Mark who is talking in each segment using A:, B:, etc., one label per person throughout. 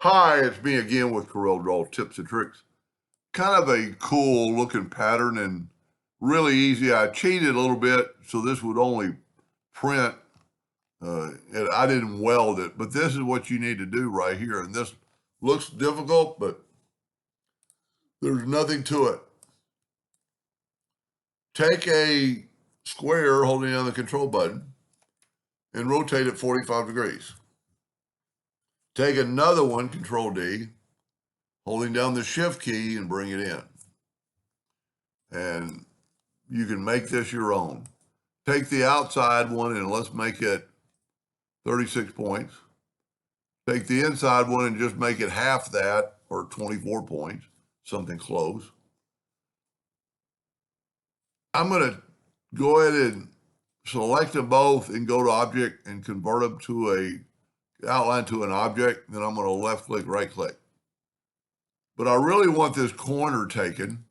A: Hi, it's me again with Corel Draw Tips and Tricks. Kind of a cool looking pattern and really easy. I cheated a little bit, so this would only print, and I didn't weld it, but this is what you need to do right here. And this looks difficult, but there's nothing to it. Take a square holding down the control button and rotate it 45 degrees. Take another one, Control D, holding down the Shift key and bring it in. And you can make this your own. Take the outside one and let's make it 36 points. Take the inside one and just make it half that, or 24 points, something close. I'm going to go ahead and select them both and go to Object and convert them to a outline to an object. Then I'm going to left click, right click. But I really want this corner taken,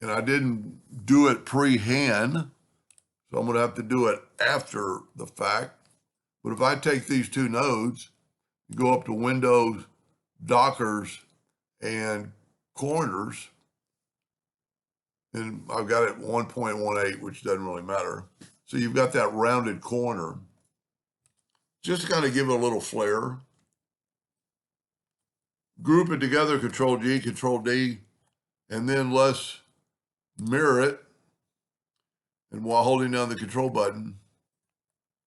A: and I didn't do it pre-hand, so I'm going to have to do it after the fact. But if I take these two nodes, go up to Windows, Dockers, and Corners, and I've got it 1.18, which doesn't really matter. So you've got that rounded corner. Just to kind of give it a little flair. Group it together, Control G, Control D, and then let's mirror it. And while holding down the control button,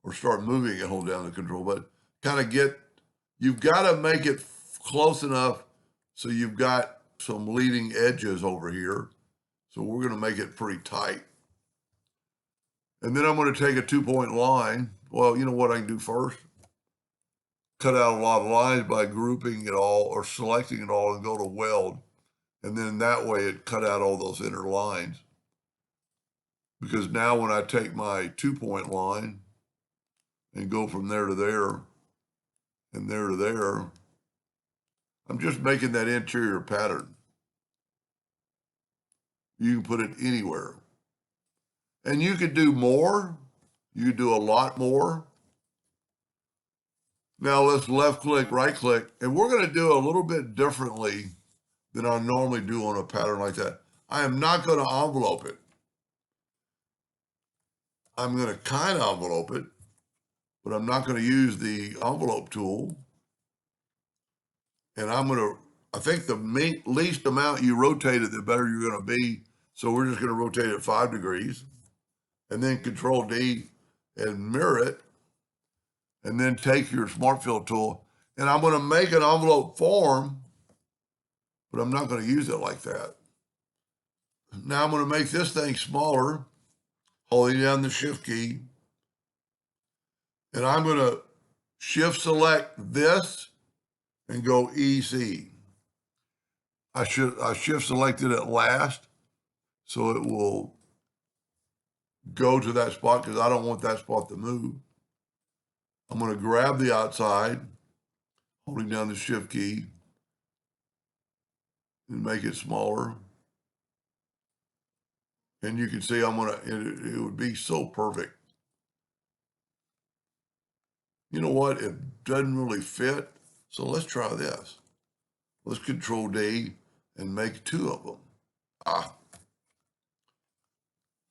A: or start moving and hold down the control button, kind of you've got to make it close enough so you've got some leading edges over here. So we're going to make it pretty tight. And then I'm going to take a 2-point line. Well, you know what I can do first? Cut out a lot of lines by grouping it all or selecting it all and go to weld. And then that way it cut out all those inner lines. Because now when I take my 2-point line and go from there to there and there to there, I'm just making that interior pattern. You can put it anywhere. And you could do more. You could do a lot more. Now let's left click, right click, and we're going to do a little bit differently than I normally do on a pattern like that. I am not going to envelope it. I'm going to kind of envelope it, but I'm not going to use the envelope tool. And I think the least amount you rotate it, the better you're going to be. So we're just going to rotate it 5 degrees and then Control D and mirror it. And then take your Smart Fill tool. And I'm going to make an envelope form, but I'm not going to use it like that. Now I'm going to make this thing smaller, holding down the Shift key. And I'm going to Shift select this and go EC. I Shift selected it last, so it will go to that spot because I don't want that spot to move. I'm going to grab the outside, holding down the Shift key, and make it smaller. And you can see it would be so perfect. You know what? It doesn't really fit. So let's try this. Let's Control D and make 2 of them.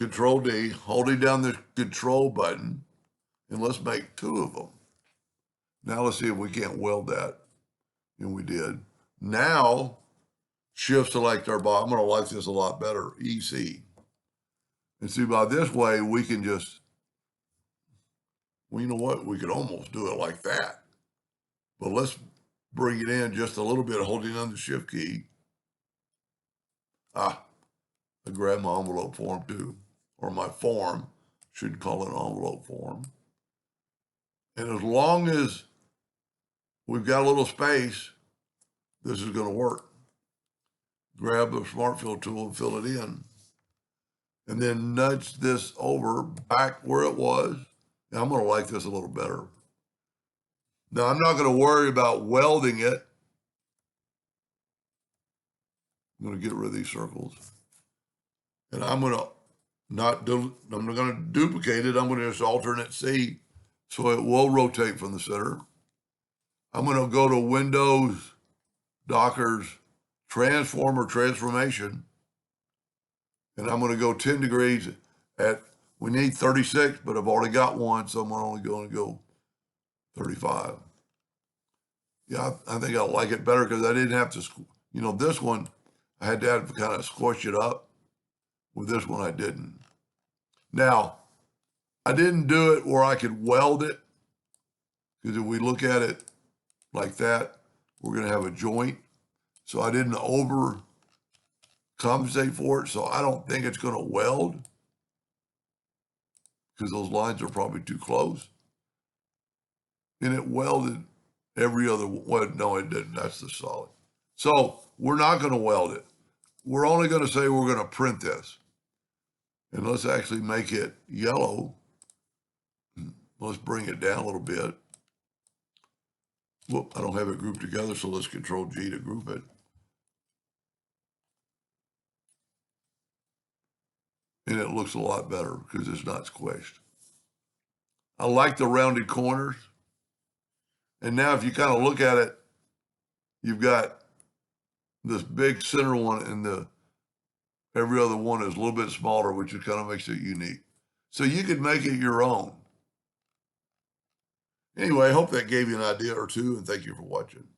A: Control D, holding down the control button, and let's make 2 of them. Now let's see if we can't weld that. And we did. Now, Shift select our bottom. I'm going to like this a lot better, EC. And see, by this way, we can just, well, you know what? We could almost do it like that. But let's bring it in just a little bit, holding down the Shift key. I grab my envelope form too, or my form, should call it an envelope form. And as long as we've got a little space, this is going to work. Grab the Smart Fill tool and fill it in. And then nudge this over back where it was. And I'm going to like this a little better. Now, I'm not going to worry about welding it. I'm going to get rid of these circles. And I'm going to duplicate it. I'm going to just alternate C so it will rotate from the center. I'm going to go to Windows, Docker's transform or transformation, and I'm going to go 10 degrees we need 36, but I've already got one, so I'm only going to go 35. Yeah, I think I like it better because I didn't have to, this one, I had to kind of squish it up. With this one, I didn't. Now, I didn't do it where I could weld it, because if we look at it like that, we're going to have a joint. So I didn't overcompensate for it, so I don't think it's going to weld, because those lines are probably too close. And it welded every other one. No, it didn't. That's the solid. So we're not going to weld it. We're only going to say we're going to print this. And let's actually make it yellow. Let's bring it down a little bit. Whoop, I don't have it grouped together, so let's Control G to group it. And it looks a lot better because it's not squished. I like the rounded corners. And now if you kind of look at it, you've got this big center one, and every other one is a little bit smaller, which kind of makes it unique. So you could make it your own. Anyway, I hope that gave you an idea or two, and thank you for watching.